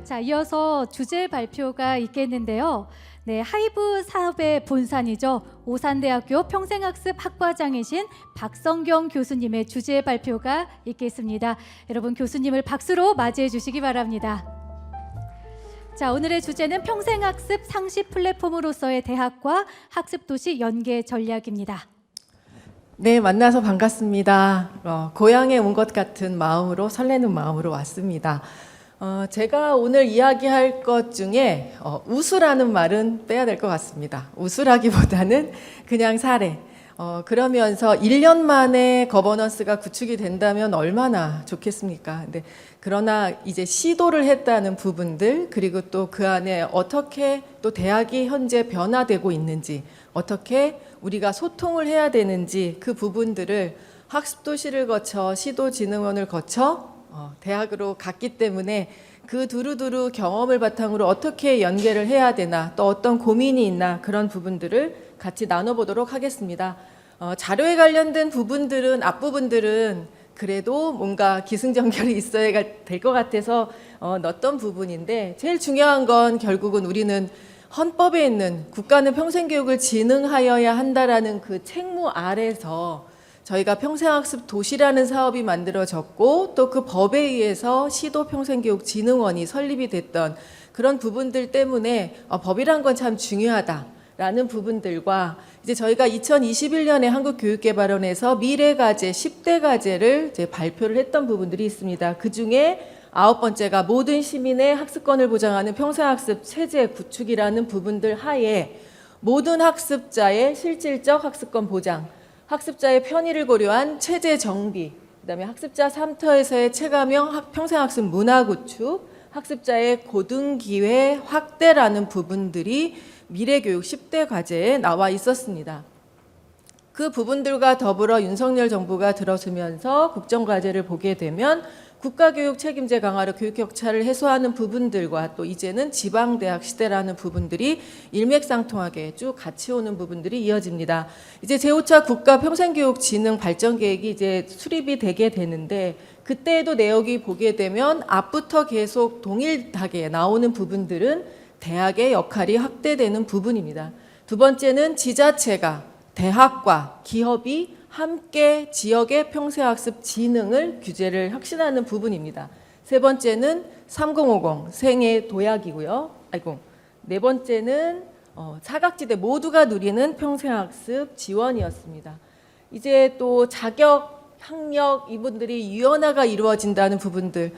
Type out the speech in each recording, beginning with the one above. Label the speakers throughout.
Speaker 1: 자, 이어서 주제 발표가 있겠는데요. 네, 하이브 사업의 본산이죠. 오산대학교 평생학습 학과장이신 박성경 교수님의 주제 발표가 있겠습니다. 여러분, 교수님을 박수로 맞이해 주시기 바랍니다. 자, 오늘의 주제는 평생학습 상시 플랫폼으로서의 대학과 학습도시 연계 전략입니다.
Speaker 2: 네, 만나서 반갑습니다. 고향에 온 것 같은 마음으로, 설레는 마음으로 왔습니다. 제가 오늘 이야기할 것 중에 우수라는 말은 빼야 될 것 같습니다. 우수라기보다는 그냥 사례. 그러면서 1년 만에 거버넌스가 구축이 된다면 얼마나 좋겠습니까? 근데 그러나 이제 시도를 했다는 부분들, 그리고 또 그 안에 어떻게 또 대학이 현재 변화되고 있는지, 어떻게 우리가 소통을 해야 되는지 그 부분들을 학습도시를 거쳐 시도진흥원을 거쳐 대학으로 갔기 때문에 그 두루두루 경험을 바탕으로 어떻게 연계를 해야 되나, 또 어떤 고민이 있나, 그런 부분들을 같이 나눠보도록 하겠습니다. 자료에 관련된 부분들은, 앞부분들은 그래도 뭔가 기승전결이 있어야 될 것 같아서 넣었던 부분인데, 제일 중요한 건 결국은 우리는 헌법에 있는 국가는 평생교육을 진흥하여야 한다라는 그 책무 아래서 저희가 평생학습 도시라는 사업이 만들어졌고, 또 그 법에 의해서 시도평생교육진흥원이 설립이 됐던 그런 부분들 때문에 법이란 건 참 중요하다라는 부분들과, 이제 저희가 2021년에 한국교육개발원에서 미래과제 10대 과제를 이제 발표를 했던 부분들이 있습니다. 그 중에 9번째가 모든 시민의 학습권을 보장하는 평생학습 체제 구축이라는 부분들 하에 모든 학습자의 실질적 학습권 보장, 학습자의 편의를 고려한 체제 정비, 그다음에 학습자 3터에서의 체감형 평생학습 문화 구축, 학습자의 고등기회 확대라는 부분들이 미래교육 10대 과제에 나와 있었습니다. 그 부분들과 더불어 윤석열 정부가 들어서면서 국정과제를 보게 되면 국가교육 책임제 강화로 교육 격차를 해소하는 부분들과, 또 이제는 지방대학 시대라는 부분들이 일맥상통하게 쭉 같이 오는 부분들이 이어집니다. 이제 제5차 국가평생교육진흥 발전계획이 이제 수립이 되게 되는데, 그때에도 내역이 보게 되면 앞부터 계속 동일하게 나오는 부분들은 대학의 역할이 확대되는 부분입니다. 두 번째는 지자체가, 대학과 기업이 함께 지역의 평생학습 진흥을 규제를 혁신하는 부분입니다. 세 번째는 3050 생애 도약이고요. 네 번째는 사각지대 모두가 누리는 평생학습 지원이었습니다. 이제 또 자격, 학력 이분들이 유연화가 이루어진다는 부분들,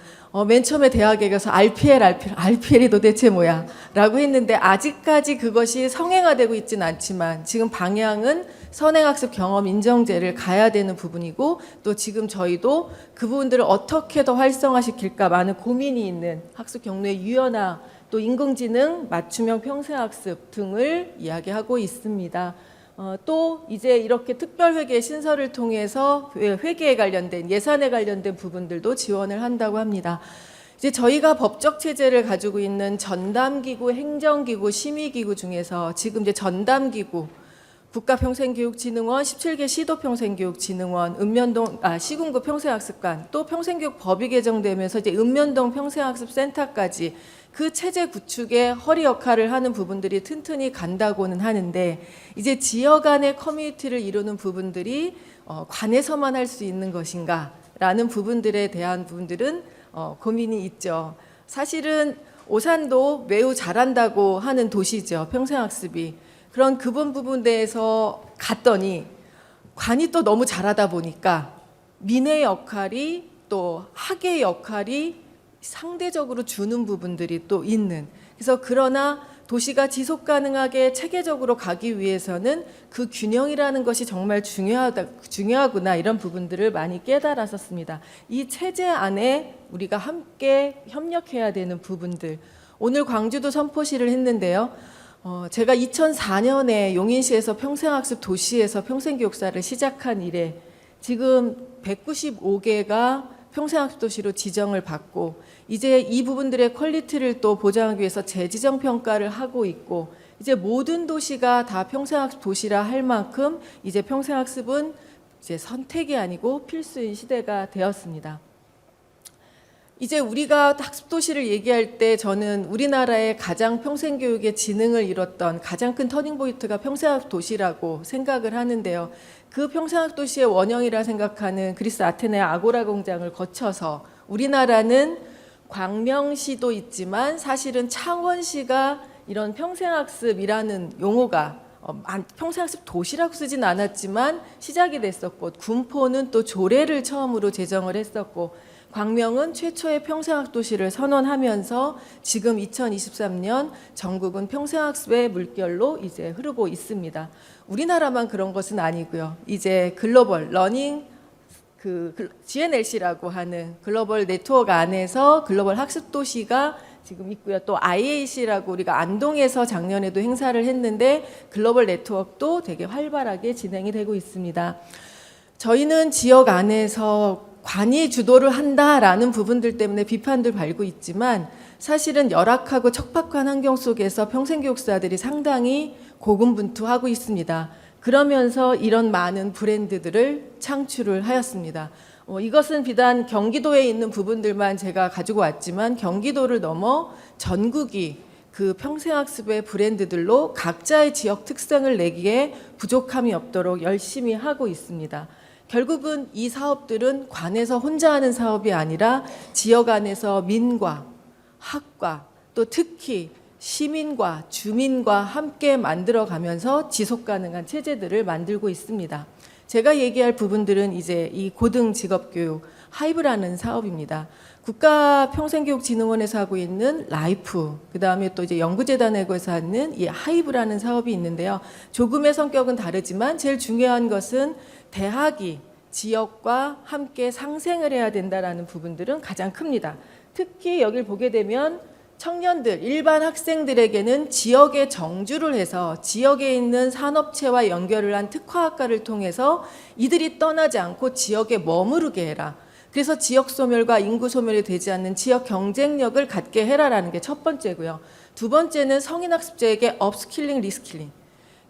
Speaker 2: 맨 처음에 대학에 가서 RPL이 도대체 뭐야? 라고 했는데 아직까지 그것이 성행화되고 있지는 않지만 지금 방향은 선행학습 경험 인정제를 가야 되는 부분이고, 또 지금 저희도 그 부분들을 어떻게 더 활성화시킬까 많은 고민이 있는 학습 경로의 유연화, 또 인공지능, 맞춤형 평생학습 등을 이야기하고 있습니다. 또 이제 이렇게 특별회계 신설을 통해서 회계에 관련된, 예산에 관련된 부분들도 지원을 한다고 합니다. 이제 저희가 법적 체제를 가지고 있는 전담기구, 행정기구, 심의기구 중에서 지금 이제 전담기구 국가평생교육진흥원, 17개 시도평생교육진흥원, 시군구 평생학습관, 또 평생교육법이 개정되면서 이제 읍면동 평생학습센터까지 그 체제 구축에 허리 역할을 하는 부분들이 튼튼히 간다고는 하는데, 이제 지역 안의 커뮤니티를 이루는 부분들이 관에서만 할 수 있는 것인가 라는 부분들에 대한 부분들은 고민이 있죠. 사실은 오산도 매우 잘한다고 하는 도시죠, 평생학습이. 그런 부분대에서 갔더니 관이 또 너무 잘하다 보니까 민의 역할이, 또 학의 역할이 상대적으로 주는 부분들이 또 있는, 그래서 그러나 도시가 지속 가능하게 체계적으로 가기 위해서는 그 균형이라는 것이 정말 중요하구나, 이런 부분들을 많이 깨달았었습니다. 이 체제 안에 우리가 함께 협력해야 되는 부분들, 오늘 광주도 선포시를 했는데요. 제가 2004년에 용인시에서 평생학습 도시에서 평생교육사를 시작한 이래 지금 195개가 평생학습 도시로 지정을 받고, 이제 이 부분들의 퀄리티를 또 보장하기 위해서 재지정 평가를 하고 있고, 이제 모든 도시가 다 평생학습 도시라 할 만큼 이제 평생학습은 이제 선택이 아니고 필수인 시대가 되었습니다. 이제 우리가 학습도시를 얘기할 때 저는 우리나라의 가장 평생교육의 지능을 이뤘던 가장 큰 터닝포인트가 평생학도시라고 생각을 하는데요. 그 평생학도시의 원형이라 생각하는 그리스 아테네 아고라 공장을 거쳐서 우리나라는 광명시도 있지만 사실은 창원시가 이런 평생학습이라는 용어가 평생학습 도시라고 쓰진 않았지만 시작이 됐었고, 군포는 또 조례를 처음으로 제정을 했었고, 광명은 최초의 평생학도시를 선언하면서 지금 2023년 전국은 평생학습의 물결로 이제 흐르고 있습니다. 우리나라만 그런 것은 아니고요. 이제 글로벌 러닝 GNLC라고 하는 글로벌 네트워크 안에서 글로벌 학습도시가 지금 있고요. 또 IAC라고 우리가 안동에서 작년에도 행사를 했는데 글로벌 네트워크도 되게 활발하게 진행이 되고 있습니다. 저희는 지역 안에서 관이 주도를 한다라는 부분들 때문에 비판들 받고 있지만 사실은 열악하고 척박한 환경 속에서 평생교육사들이 상당히 고군분투하고 있습니다. 그러면서 이런 많은 브랜드들을 창출을 하였습니다. 이것은 비단 경기도에 있는 부분들만 제가 가지고 왔지만 경기도를 넘어 전국이 그 평생학습의 브랜드들로 각자의 지역 특성을 내기에 부족함이 없도록 열심히 하고 있습니다. 결국은 이 사업들은 관에서 혼자 하는 사업이 아니라 지역 안에서 민과 학과 또 특히 시민과 주민과 함께 만들어가면서 지속가능한 체제들을 만들고 있습니다. 제가 얘기할 부분들은 이제 이 고등직업교육 하이브라는 사업입니다. 국가평생교육진흥원에서 하고 있는 라이프, 그 다음에 또 이제 연구재단에서 하는 이 하이브라는 사업이 있는데요. 조금의 성격은 다르지만 제일 중요한 것은 대학이 지역과 함께 상생을 해야 된다라는 부분들은 가장 큽니다. 특히 여기를 보게 되면 청년들, 일반 학생들에게는 지역에 정주를 해서 지역에 있는 산업체와 연결을 한 특화학과를 통해서 이들이 떠나지 않고 지역에 머무르게 해라. 그래서 지역 소멸과 인구 소멸이 되지 않는 지역 경쟁력을 갖게 해라라는 게 첫 번째고요. 두 번째는 성인학습자에게 업스킬링, 리스킬링.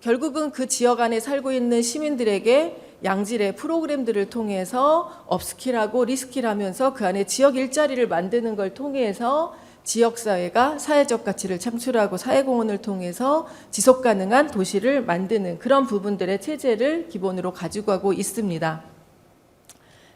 Speaker 2: 결국은 그 지역 안에 살고 있는 시민들에게 양질의 프로그램들을 통해서 업스킬하고 리스킬하면서 그 안에 지역 일자리를 만드는 걸 통해서 지역사회가 사회적 가치를 창출하고 사회공헌을 통해서 지속가능한 도시를 만드는 그런 부분들의 체제를 기본으로 가지고 가고 있습니다.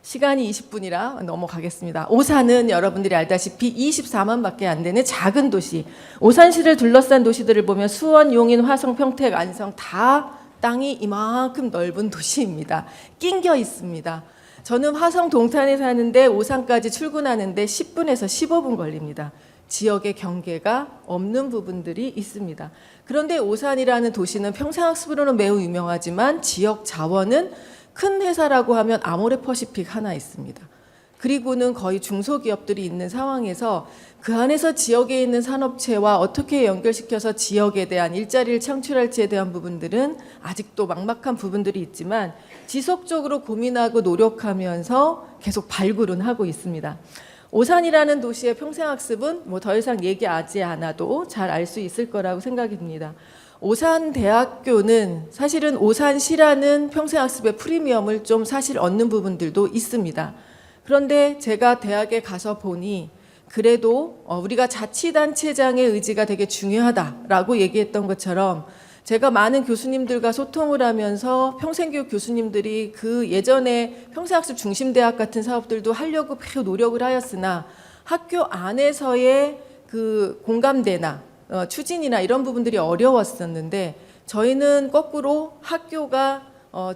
Speaker 2: 시간이 20분이라 넘어가겠습니다. 오산은 여러분들이 알다시피 24만밖에 안 되는 작은 도시. 오산시를 둘러싼 도시들을 보면 수원, 용인, 화성, 평택, 안성 다 땅이 이만큼 넓은 도시입니다. 낑겨 있습니다. 저는 화성 동탄에 사는데 오산까지 출근하는데 10분에서 15분 걸립니다. 지역의 경계가 없는 부분들이 있습니다. 그런데 오산이라는 도시는 평생학습으로는 매우 유명하지만 지역 자원은 큰 회사라고 하면 아모레퍼시픽 하나 있습니다. 그리고는 거의 중소기업들이 있는 상황에서 그 안에서 지역에 있는 산업체와 어떻게 연결시켜서 지역에 대한 일자리를 창출할지에 대한 부분들은 아직도 막막한 부분들이 있지만 지속적으로 고민하고 노력하면서 계속 발굴은 하고 있습니다. 오산이라는 도시의 평생학습은 뭐 더 이상 얘기하지 않아도 잘 알 수 있을 거라고 생각이 듭니다. 오산대학교는 사실은 오산시라는 평생학습의 프리미엄을 좀 사실 얻는 부분들도 있습니다. 그런데 제가 대학에 가서 보니 그래도 우리가 자치단체장의 의지가 되게 중요하다라고 얘기했던 것처럼 제가 많은 교수님들과 소통을 하면서 평생교육 교수님들이 그 예전에 평생학습 중심대학 같은 사업들도 하려고 매우 노력을 하였으나 학교 안에서의 그 공감대나 추진이나 이런 부분들이 어려웠었는데 저희는 거꾸로 학교가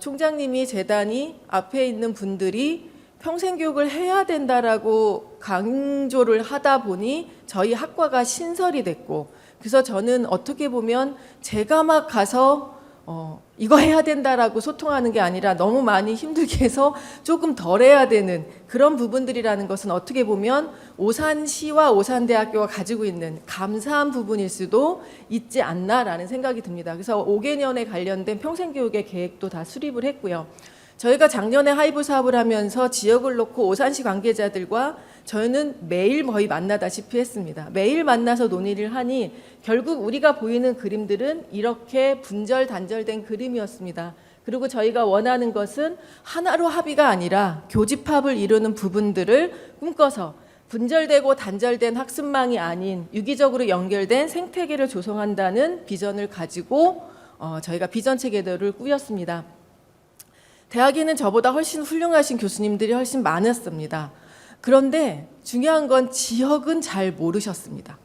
Speaker 2: 총장님이 재단이 앞에 있는 분들이 평생교육을 해야 된다라고 강조를 하다 보니 저희 학과가 신설이 됐고 그래서 저는 어떻게 보면 제가 막 가서 이거 해야 된다라고 소통하는 게 아니라 너무 많이 힘들게 해서 조금 덜 해야 되는 그런 부분들이라는 것은 어떻게 보면 오산시와 오산대학교가 가지고 있는 감사한 부분일 수도 있지 않나라는 생각이 듭니다. 그래서 5개년에 관련된 평생교육의 계획도 다 수립을 했고요. 저희가 작년에 하이브 사업을 하면서 지역을 놓고 오산시 관계자들과 저희는 매일 거의 만나다시피 했습니다. 매일 만나서 논의를 하니 결국 우리가 보이는 그림들은 이렇게 분절 단절된 그림이었습니다. 그리고 저희가 원하는 것은 하나로 합의가 아니라 교집합을 이루는 부분들을 꿈꿔서 분절되고 단절된 학습망이 아닌 유기적으로 연결된 생태계를 조성한다는 비전을 가지고 저희가 비전 체계도를 꾸렸습니다. 대학에는 저보다 훨씬 훌륭하신 교수님들이 훨씬 많았습니다. 그런데 중요한 건 지역은 잘 모르셨습니다.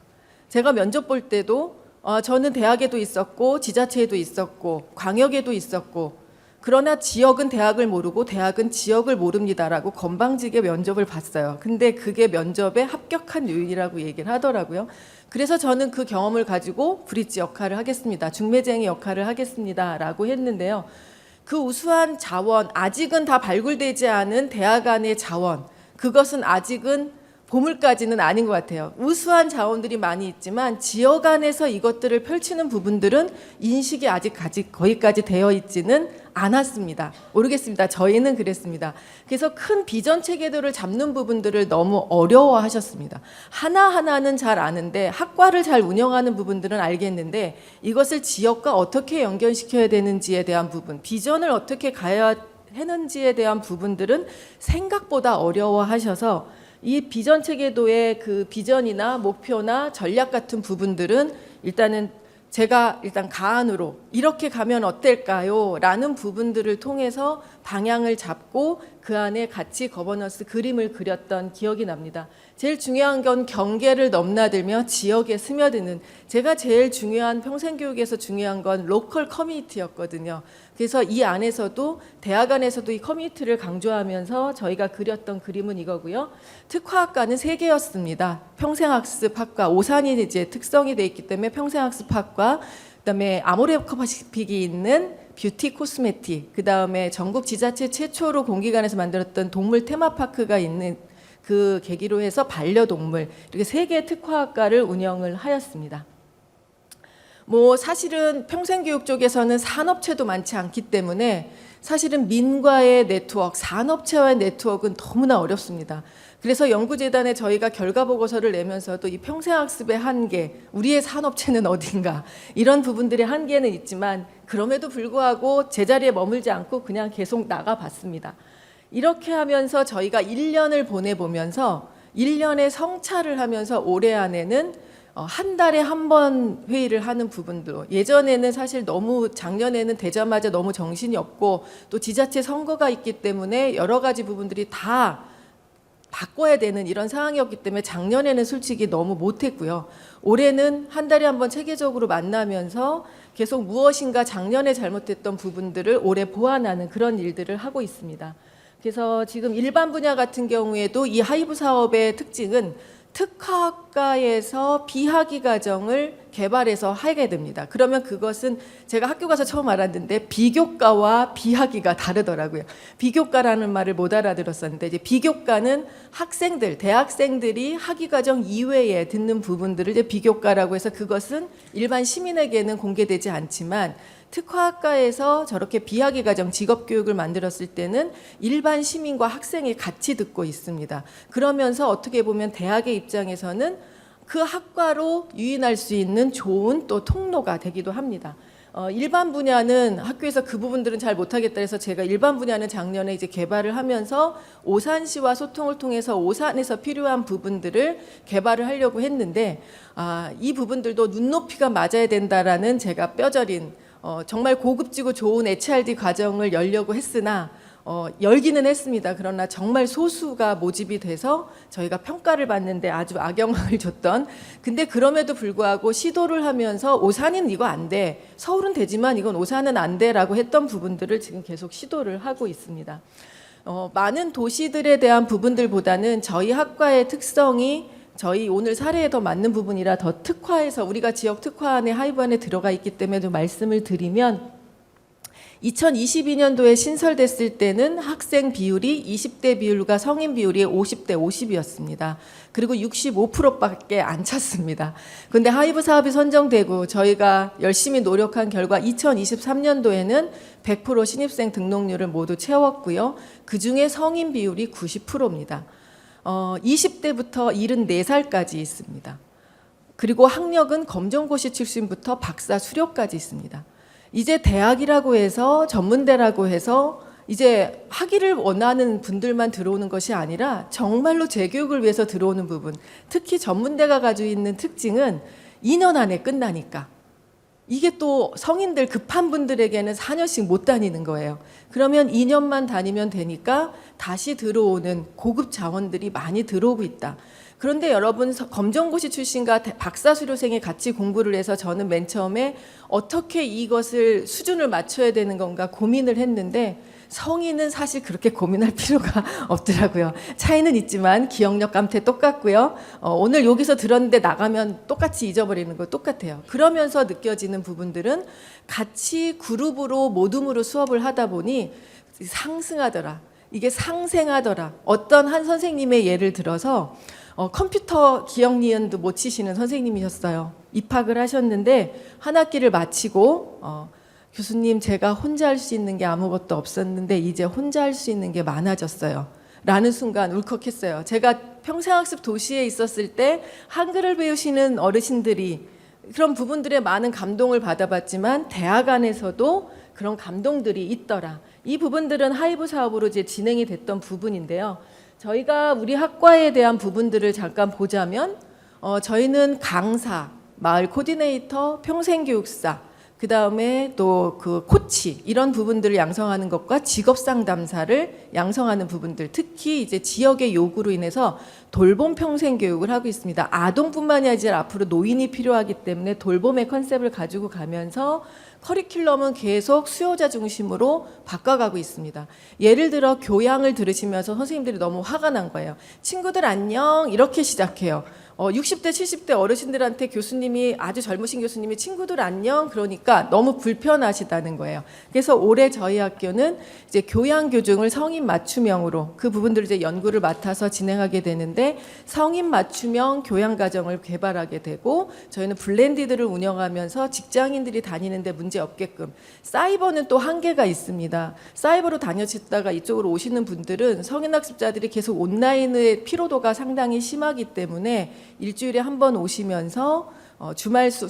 Speaker 2: 제가 면접 볼 때도 저는 대학에도 있었고 지자체에도 있었고 광역에도 있었고 그러나 지역은 대학을 모르고 대학은 지역을 모릅니다라고 건방지게 면접을 봤어요. 근데 그게 면접에 합격한 요인이라고 얘기를 하더라고요. 그래서 저는 그 경험을 가지고 브릿지 역할을 하겠습니다. 중매쟁이 역할을 하겠습니다라고 했는데요. 그 우수한 자원, 아직은 다 발굴되지 않은 대학 안의 자원, 그것은 아직은 보물까지는 아닌 것 같아요. 우수한 자원들이 많이 있지만 지역 안에서 이것들을 펼치는 부분들은 인식이 아직 거기까지 되어 있지는 않았습니다. 모르겠습니다. 저희는 그랬습니다. 그래서 큰 비전 체계도를 잡는 부분들을 너무 어려워하셨습니다. 하나하나는 잘 아는데 학과를 잘 운영하는 부분들은 알겠는데 이것을 지역과 어떻게 연결시켜야 되는지에 대한 부분, 비전을 어떻게 가야 하는지에 대한 부분들은 생각보다 어려워하셔서 이 비전 체계도의 그 비전이나 목표나 전략 같은 부분들은 일단은 제가 일단 가안으로 이렇게 가면 어떨까요? 라는 부분들을 통해서 방향을 잡고 그 안에 같이 거버넌스 그림을 그렸던 기억이 납니다. 제일 중요한 건 경계를 넘나들며 지역에 스며드는, 제가 제일 중요한 평생교육에서 중요한 건 로컬 커뮤니티였거든요. 그래서 이 안에서도 대학 안에서도 이 커뮤니티를 강조하면서 저희가 그렸던 그림은 이거고요. 특화학과는 3개였습니다. 평생학습학과, 오산이 이제 특성이 돼 있기 때문에 평생학습학과, 그다음에 아모레퍼시픽이 있는 뷰티 코스메틱, 그다음에 전국 지자체 최초로 공기관에서 만들었던 동물 테마파크가 있는 그 계기로 해서 반려동물, 이렇게 3개의 특화학과를 운영을 하였습니다. 뭐 사실은 평생교육 쪽에서는 산업체도 많지 않기 때문에 사실은 민과의 네트워크, 산업체와의 네트워크는 너무나 어렵습니다. 그래서 연구재단에 저희가 결과보고서를 내면서도 이 평생학습의 한계, 우리의 산업체는 어딘가, 이런 부분들의 한계는 있지만 그럼에도 불구하고 제자리에 머물지 않고 그냥 계속 나가봤습니다. 이렇게 하면서 저희가 1년을 보내보면서 1년의 성찰을 하면서 올해 안에는 한 달에 한 번 회의를 하는 부분도, 예전에는 사실 너무 작년에는 되자마자 너무 정신이 없고 또 지자체 선거가 있기 때문에 여러 가지 부분들이 다 바꿔야 되는 이런 상황이었기 때문에 작년에는 솔직히 너무 못했고요. 올해는 한 달에 한 번 체계적으로 만나면서 계속 무엇인가 작년에 잘못했던 부분들을 올해 보완하는 그런 일들을 하고 있습니다. 그래서 지금 일반 분야 같은 경우에도 이 하이브 사업의 특징은 특화학과에서 비학위 과정을 개발해서 하게 됩니다. 그러면 그것은 제가 학교 가서 처음 알았는데 비교과와 비학위가 다르더라고요. 비교과라는 말을 못 알아들었었는데 이제 비교과는 학생들, 대학생들이 학위 과정 이외에 듣는 부분들을 이제 비교과라고 해서 그것은 일반 시민에게는 공개되지 않지만 특화학과에서 저렇게 비학위 과정 직업교육을 만들었을 때는 일반 시민과 학생이 같이 듣고 있습니다. 그러면서 어떻게 보면 대학의 입장에서는 그 학과로 유인할 수 있는 좋은 또 통로가 되기도 합니다. 일반 분야는 학교에서 그 부분들은 잘 못하겠다 해서 제가 일반 분야는 작년에 이제 개발을 하면서 오산시와 소통을 통해서 오산에서 필요한 부분들을 개발을 하려고 했는데 이 부분들도 눈높이가 맞아야 된다라는 제가 뼈저린 정말 고급지고 좋은 HRD 과정을 열려고 했으나 열기는 했습니다. 그러나 정말 소수가 모집이 돼서 저희가 평가를 받는데 아주 악영향을 줬던, 근데 그럼에도 불구하고 시도를 하면서 오산은 이거 안 돼, 서울은 되지만 이건 오산은 안 돼라고 했던 부분들을 지금 계속 시도를 하고 있습니다. 많은 도시들에 대한 부분들보다는 저희 학과의 특성이 저희 오늘 사례에 더 맞는 부분이라 더 특화해서 우리가 지역 특화 안에 하이브 안에 들어가 있기 때문에 좀 말씀을 드리면 2022년도에 신설됐을 때는 학생 비율이 20대 비율과 성인 비율이 50대 50이었습니다. 그리고 65%밖에 안 찼습니다. 그런데 하이브 사업이 선정되고 저희가 열심히 노력한 결과 2023년도에는 100% 신입생 등록률을 모두 채웠고요. 그중에 성인 비율이 90%입니다. 20대부터 74살까지 있습니다. 그리고 학력은 검정고시 출신부터 박사 수료까지 있습니다. 이제 대학이라고 해서 전문대라고 해서 이제 학위를 원하는 분들만 들어오는 것이 아니라 정말로 재교육을 위해서 들어오는 부분, 특히 전문대가 가지고 있는 특징은 2년 안에 끝나니까 이게 또 성인들 급한 분들에게는 4년씩 못 다니는 거예요. 그러면 2년만 다니면 되니까 다시 들어오는 고급 자원들이 많이 들어오고 있다. 그런데 여러분, 검정고시 출신과 박사수료생이 같이 공부를 해서 저는 맨 처음에 어떻게 이것을 수준을 맞춰야 되는 건가 고민을 했는데 성인은 사실 그렇게 고민할 필요가 없더라고요. 차이는 있지만 기억력 감퇴 똑같고요. 오늘 여기서 들었는데 나가면 똑같이 잊어버리는 거 똑같아요. 그러면서 느껴지는 부분들은 같이 그룹으로 모둠으로 수업을 하다 보니 상승하더라. 이게 상생하더라. 어떤 한 선생님의 예를 들어서 컴퓨터 기억 니은도 못 치시는 선생님이셨어요. 입학을 하셨는데 한 학기를 마치고 교수님, 제가 혼자 할 수 있는 게 아무것도 없었는데 이제 혼자 할 수 있는 게 많아졌어요. 라는 순간 울컥했어요. 제가 평생학습 도시에 있었을 때 한글을 배우시는 어르신들이 그런 부분들에 많은 감동을 받아봤지만 대학 안에서도 그런 감동들이 있더라. 이 부분들은 하이브 사업으로 이제 진행이 됐던 부분인데요. 저희가 우리 학과에 대한 부분들을 잠깐 보자면 저희는 강사, 마을 코디네이터, 평생교육사, 그 다음에 또 그 코치 이런 부분들을 양성하는 것과 직업 상담사를 양성하는 부분들, 특히 이제 지역의 요구로 인해서 돌봄 평생 교육을 하고 있습니다. 아동뿐만이 아니라 앞으로 노인이 필요하기 때문에 돌봄의 컨셉을 가지고 가면서 커리큘럼은 계속 수요자 중심으로 바꿔가고 있습니다. 예를 들어 교양을 들으시면서 선생님들이 너무 화가 난 거예요. 친구들 안녕 이렇게 시작해요. 60대 70대 어르신들한테 교수님이, 아주 젊으신 교수님이 친구들 안녕 그러니까 너무 불편하시다는 거예요. 그래서 올해 저희 학교는 이제 교양 교증을 성인 맞춤형으로 그 부분들을 이제 연구를 맡아서 진행하게 되는데, 성인 맞춤형 교양 과정을 개발하게 되고 저희는 블렌디드를 운영하면서 직장인들이 다니는데 문제 없게끔. 사이버는 또 한계가 있습니다. 사이버로 다녀시다가 이쪽으로 오시는 분들은 성인 학습자들이 계속 온라인의 피로도가 상당히 심하기 때문에 일주일에 한 번 오시면서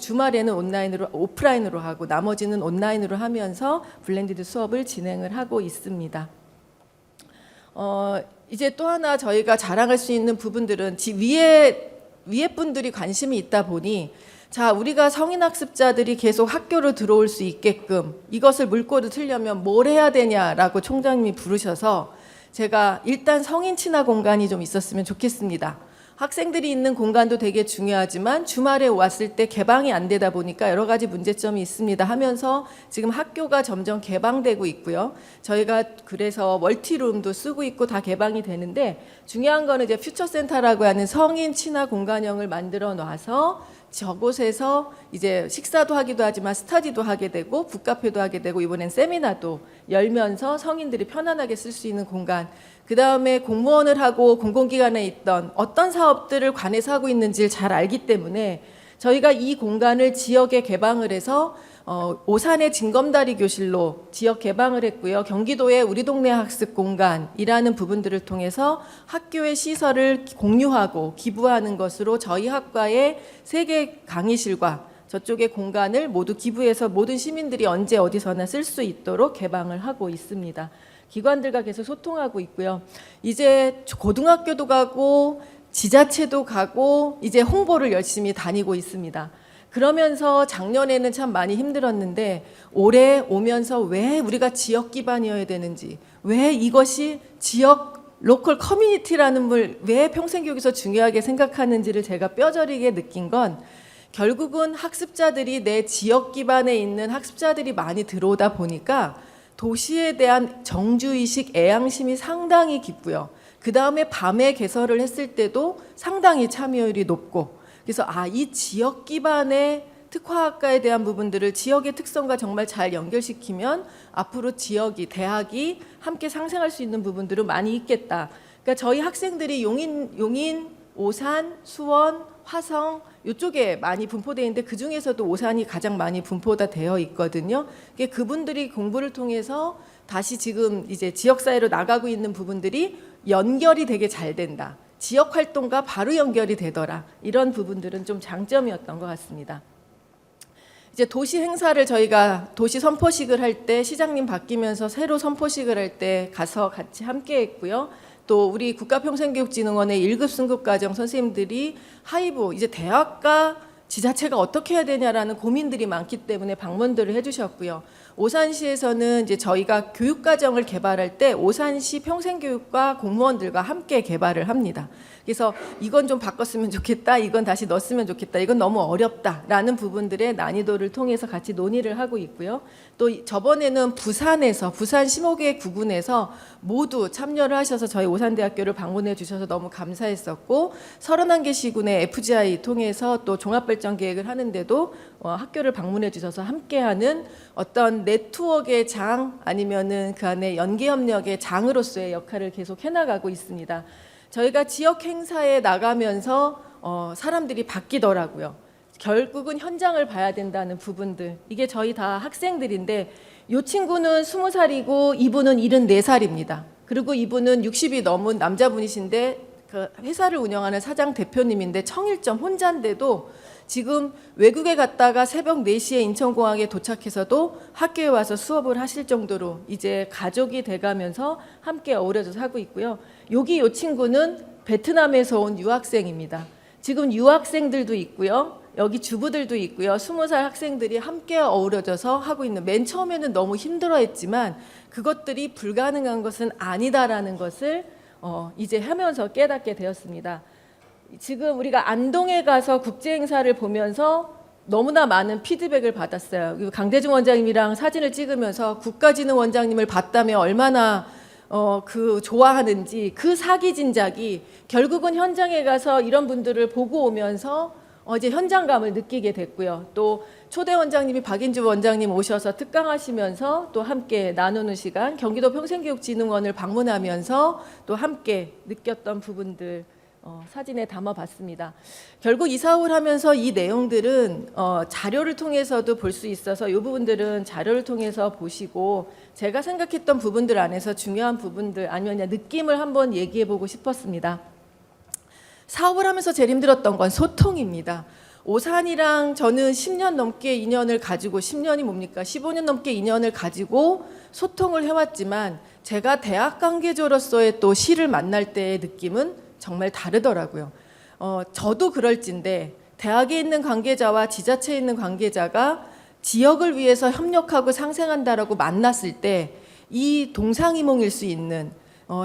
Speaker 2: 주말에는 온라인으로, 오프라인으로 하고 나머지는 온라인으로 하면서 블렌디드 수업을 진행을 하고 있습니다. 이제 또 하나 저희가 자랑할 수 있는 부분들은 위에 분들이 관심이 있다 보니, 자, 우리가 성인 학습자들이 계속 학교로 들어올 수 있게끔 이것을 물꼬를 틀려면 뭘 해야 되냐라고 총장님이 부르셔서 제가 일단 성인 친화 공간이 좀 있었으면 좋겠습니다. 학생들이 있는 공간도 되게 중요하지만 주말에 왔을 때 개방이 안 되다 보니까 여러 가지 문제점이 있습니다 하면서 지금 학교가 점점 개방되고 있고요. 저희가 그래서 멀티룸도 쓰고 있고 다 개방이 되는데, 중요한 거는 이제 퓨처센터라고 하는 성인 친화 공간형을 만들어 놔서 저곳에서 이제 식사도 하기도 하지만 스터디도 하게 되고 북카페도 하게 되고 이번엔 세미나도 열면서 성인들이 편안하게 쓸 수 있는 공간, 그 다음에 공무원을 하고 공공기관에 있던 어떤 사업들을 관해서 하고 있는지를 잘 알기 때문에 저희가 이 공간을 지역에 개방을 해서 오산의 징검다리 교실로 지역 개방을 했고요. 경기도의 우리 동네 학습 공간이라는 부분들을 통해서 학교의 시설을 공유하고 기부하는 것으로 저희 학과의 3개 강의실과 저쪽의 공간을 모두 기부해서 모든 시민들이 언제 어디서나 쓸 수 있도록 개방을 하고 있습니다. 기관들과 계속 소통하고 있고요. 이제 고등학교도 가고 지자체도 가고 이제 홍보를 열심히 다니고 있습니다. 그러면서 작년에는 참 많이 힘들었는데 올해 오면서 왜 우리가 지역 기반이어야 되는지, 왜 이것이 지역 로컬 커뮤니티라는 걸 왜 평생교육에서 중요하게 생각하는지를 제가 뼈저리게 느낀 건, 결국은 학습자들이 내 지역 기반에 있는 학습자들이 많이 들어오다 보니까 도시에 대한 정주의식, 애양심이 상당히 깊고요. 그 다음에 밤에 개설을 했을 때도 상당히 참여율이 높고, 그래서 이 지역 기반의 특화학과에 대한 부분들을 지역의 특성과 정말 잘 연결시키면 앞으로 지역이, 대학이 함께 상생할 수 있는 부분들은 많이 있겠다. 그러니까 저희 학생들이 용인, 오산, 수원, 화성 이쪽에 많이 분포되어 있는데 그 중에서도 오산이 가장 많이 분포가 되어 있거든요. 그분들이 공부를 통해서 다시 지금 이제 지역사회로 나가고 있는 부분들이 연결이 되게 잘 된다. 지역 활동과 바로 연결이 되더라. 이런 부분들은 좀 장점이었던 것 같습니다. 이제 도시 행사를 저희가 도시 선포식을 할 때 시장님 바뀌면서 새로 선포식을 할 때 가서 같이 함께 했고요. 또 우리 국가평생교육진흥원의 1급 승급과정 선생님들이 하이브 이제 대학과 지자체가 어떻게 해야 되냐라는 고민들이 많기 때문에 방문들을 해주셨고요. 오산시에서는 이제 저희가 교육과정을 개발할 때 오산시 평생교육과 공무원들과 함께 개발을 합니다. 그래서 이건 좀 바꿨으면 좋겠다, 이건 다시 넣었으면 좋겠다, 이건 너무 어렵다라는 부분들의 난이도를 통해서 같이 논의를 하고 있고요. 또 저번에는 부산에서 부산 15개 구군에서 모두 참여를 하셔서 저희 오산대학교를 방문해 주셔서 너무 감사했었고 31개 시군의 FGI 통해서 또 종합발전계획을 하는데도 학교를 방문해 주셔서 함께하는 어떤 네트워크의 장 아니면은 그 안에 연계협력의 장으로서의 역할을 계속 해나가고 있습니다. 저희가 지역 행사에 나가면서 사람들이 바뀌더라고요. 결국은 현장을 봐야 된다는 부분들. 이게 저희 다 학생들인데 이 친구는 20살이고 이분은 74살입니다. 그리고 이분은 60이 넘은 남자분이신데 그 회사를 운영하는 사장 대표님인데 청일점 혼자인데도 지금 외국에 갔다가 새벽 4시에 인천공항에 도착해서도 학교에 와서 수업을 하실 정도로 이제 가족이 돼가면서 함께 어우러져서 하고 있고요. 여기 이 친구는 베트남에서 온 유학생입니다. 지금 유학생들도 있고요. 여기 주부들도 있고요. 20살 학생들이 함께 어우러져서 하고 있는, 맨 처음에는 너무 힘들어했지만 그것들이 불가능한 것은 아니다라는 것을 이제 하면서 깨닫게 되었습니다. 지금 우리가 안동에 가서 국제 행사를 보면서 너무나 많은 피드백을 받았어요. 강대중 원장님이랑 사진을 찍으면서 국가진흥원장님을 봤다며 얼마나 좋아하는지, 그 사기 진작이 결국은 현장에 가서 이런 분들을 보고 오면서 이제 현장감을 느끼게 됐고요. 또 초대 원장님이 박인주 원장님 오셔서 특강하시면서 또 함께 나누는 시간, 경기도 평생교육진흥원을 방문하면서 또 함께 느꼈던 부분들 사진에 담아봤습니다. 결국 이사업을 하면서 이 내용들은 자료를 통해서도 볼 수 있어서 이 부분들은 자료를 통해서 보시고 제가 생각했던 부분들 안에서 중요한 부분들 아니면 그냥 느낌을 한번 얘기해보고 싶었습니다. 사업을 하면서 제일 힘들었던 건 소통입니다. 오산이랑 저는 10년 넘게 인연을 가지고 10년이 뭡니까? 15년 넘게 인연을 가지고 소통을 해왔지만 제가 대학 관계자로서의 또 시를 만날 때의 느낌은 정말 다르더라고요. 저도 그럴진데 대학에 있는 관계자와 지자체에 있는 관계자가 지역을 위해서 협력하고 상생한다라고 만났을 때 이 동상이몽일 수 있는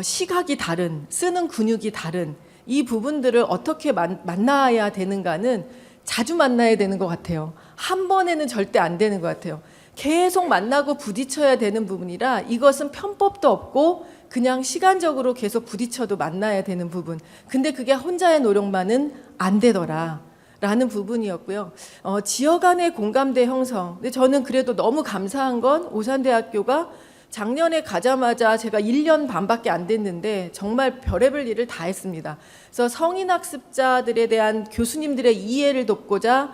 Speaker 2: 시각이 다른, 쓰는 근육이 다른 이 부분들을 어떻게 만나야 되는가는 자주 만나야 되는 것 같아요. 한 번에는 절대 안 되는 것 같아요. 계속 만나고 부딪혀야 되는 부분이라 이것은 편법도 없고 그냥 시간적으로 계속 부딪혀도 만나야 되는 부분. 근데 그게 혼자의 노력만은 안 되더라 라는 부분이었고요. 지역 간의 공감대 형성. 근데 저는 그래도 너무 감사한 건 오산대학교가 작년에 가자마자 제가 1년 반밖에 안 됐는데 정말 별의별 일을 다 했습니다. 그래서 성인학습자들에 대한 교수님들의 이해를 돕고자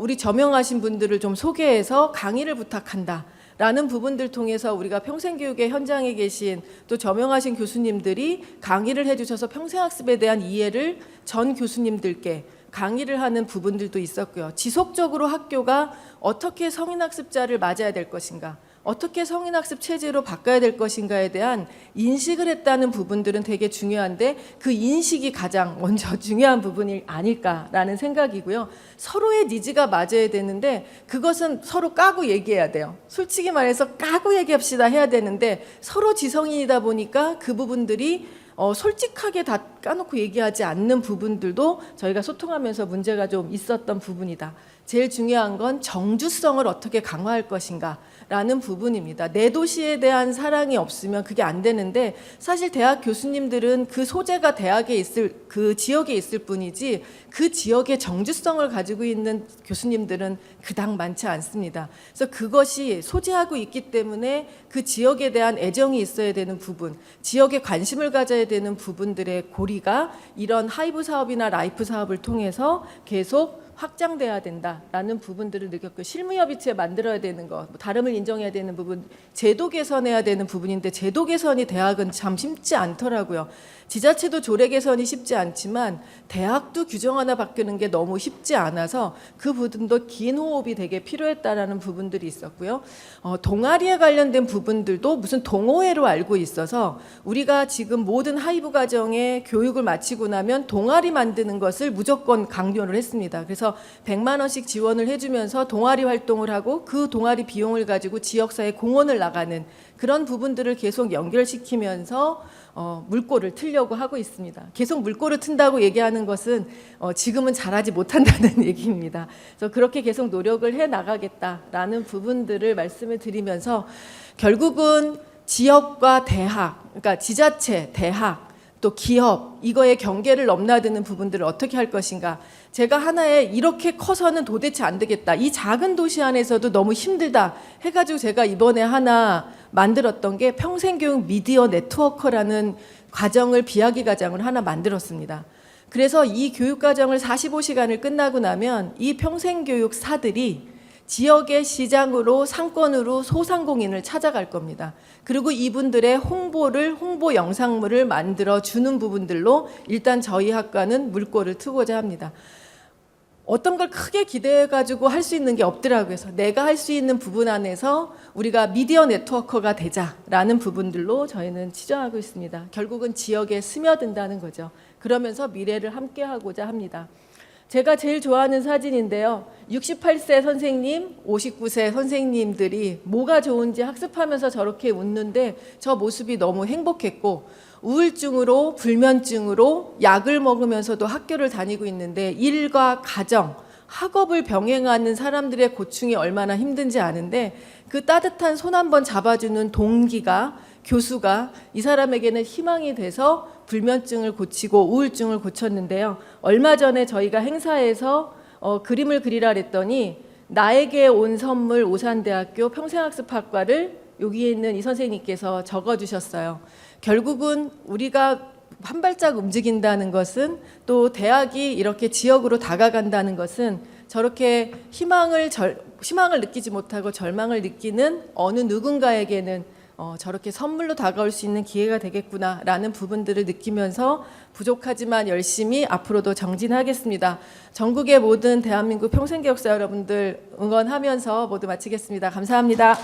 Speaker 2: 우리 저명하신 분들을 좀 소개해서 강의를 부탁한다 라는 부분들 통해서 우리가 평생교육의 현장에 계신 또 저명하신 교수님들이 강의를 해주셔서 평생학습에 대한 이해를 전 교수님들께 강의를 하는 부분들도 있었고요. 지속적으로 학교가 어떻게 성인학습자를 맞아야 될 것인가, 어떻게 성인학습 체제로 바꿔야 될 것인가에 대한 인식을 했다는 부분들은 되게 중요한데 그 인식이 가장 먼저 중요한 부분이 아닐까라는 생각이고요. 서로의 니즈가 맞아야 되는데 그것은 서로 까고 얘기해야 돼요. 솔직히 말해서 까고 얘기합시다 해야 되는데 서로 지성인이다 보니까 그 부분들이 솔직하게 다 까놓고 얘기하지 않는 부분들도 저희가 소통하면서 문제가 좀 있었던 부분이다. 제일 중요한 건 정주성을 어떻게 강화할 것인가 라는 부분입니다. 내 도시에 대한 사랑이 없으면 그게 안 되는데 사실 대학 교수님들은 그 소재가 대학에 있을 그 지역에 있을 뿐이지 그 지역의 정주성을 가지고 있는 교수님들은 그닥 많지 않습니다. 그래서 그것이 소재하고 있기 때문에 그 지역에 대한 애정이 있어야 되는 부분, 지역에 관심을 가져야 되는 부분들의 고리가 이런 하이브 사업이나 라이프 사업을 통해서 계속 확장돼야 된다라는 부분들을 느꼈고 실무협의체 만들어야 되는 것, 뭐 다름을 인정해야 되는 부분, 제도 개선해야 되는 부분인데 제도 개선이 대학은 참 쉽지 않더라고요. 지자체도 조례 개선이 쉽지 않지만 대학도 규정 하나 바뀌는 게 너무 쉽지 않아서 그 부분도 긴 호흡이 되게 필요했다라는 부분들이 있었고요. 동아리에 관련된 부분들도 무슨 동호회로 알고 있어서 우리가 지금 모든 하이브 과정에 교육을 마치고 나면 동아리 만드는 것을 무조건 강요를 했습니다. 그래서 100만 원씩 지원을 해주면서 동아리 활동을 하고 그 동아리 비용을 가지고 지역사회 공헌을 나가는 그런 부분들을 계속 연결시키면서 물꼬를 틀려고 하고 있습니다. 계속 물꼬를 튼다고 얘기하는 것은 지금은 잘하지 못한다는 얘기입니다. 그래서 그렇게 계속 노력을 해 나가겠다라는 부분들을 말씀을 드리면서 결국은 지역과 대학, 그러니까 지자체, 대학, 또 기업, 이거의 경계를 넘나드는 부분들을 어떻게 할 것인가. 제가 하나에 이렇게 커서는 도대체 안 되겠다. 이 작은 도시 안에서도 너무 힘들다 해가지고 제가 이번에 하나 만들었던 게 평생교육 미디어 네트워커라는 과정을 비학기 과정을 하나 만들었습니다. 그래서 이 교육과정을 45시간을 끝나고 나면 이 평생교육사들이 지역의 시장으로 상권으로 소상공인을 찾아갈 겁니다. 그리고 이분들의 홍보 영상물을 만들어 주는 부분들로 일단 저희 학과는 물꼬를 트고자 합니다. 어떤 걸 크게 기대해가지고 할 수 있는 게 없더라고요. 그래서 내가 할 수 있는 부분 안에서 우리가 미디어 네트워커가 되자라는 부분들로 저희는 치정하고 있습니다. 결국은 지역에 스며든다는 거죠. 그러면서 미래를 함께 하고자 합니다. 제가 제일 좋아하는 사진인데요. 68세 선생님, 59세 선생님들이 뭐가 좋은지 학습하면서 저렇게 웃는데 저 모습이 너무 행복했고 우울증으로 불면증으로 약을 먹으면서도 학교를 다니고 있는데 일과 가정, 학업을 병행하는 사람들의 고충이 얼마나 힘든지 아는데 그 따뜻한 손 한번 잡아주는 동기가 교수가 이 사람에게는 희망이 돼서 불면증을 고치고 우울증을 고쳤는데요. 얼마 전에 저희가 행사에서 그림을 그리라 그랬더니 나에게 온 선물 오산대학교 평생학습학과를 여기에 있는 이 선생님께서 적어주셨어요. 결국은 우리가 한 발짝 움직인다는 것은 또 대학이 이렇게 지역으로 다가간다는 것은 저렇게 희망을 느끼지 못하고 절망을 느끼는 어느 누군가에게는 저렇게 선물로 다가올 수 있는 기회가 되겠구나라는 부분들을 느끼면서 부족하지만 열심히 앞으로도 정진하겠습니다. 전국의 모든 대한민국 평생교육사 여러분들 응원하면서 모두 마치겠습니다. 감사합니다.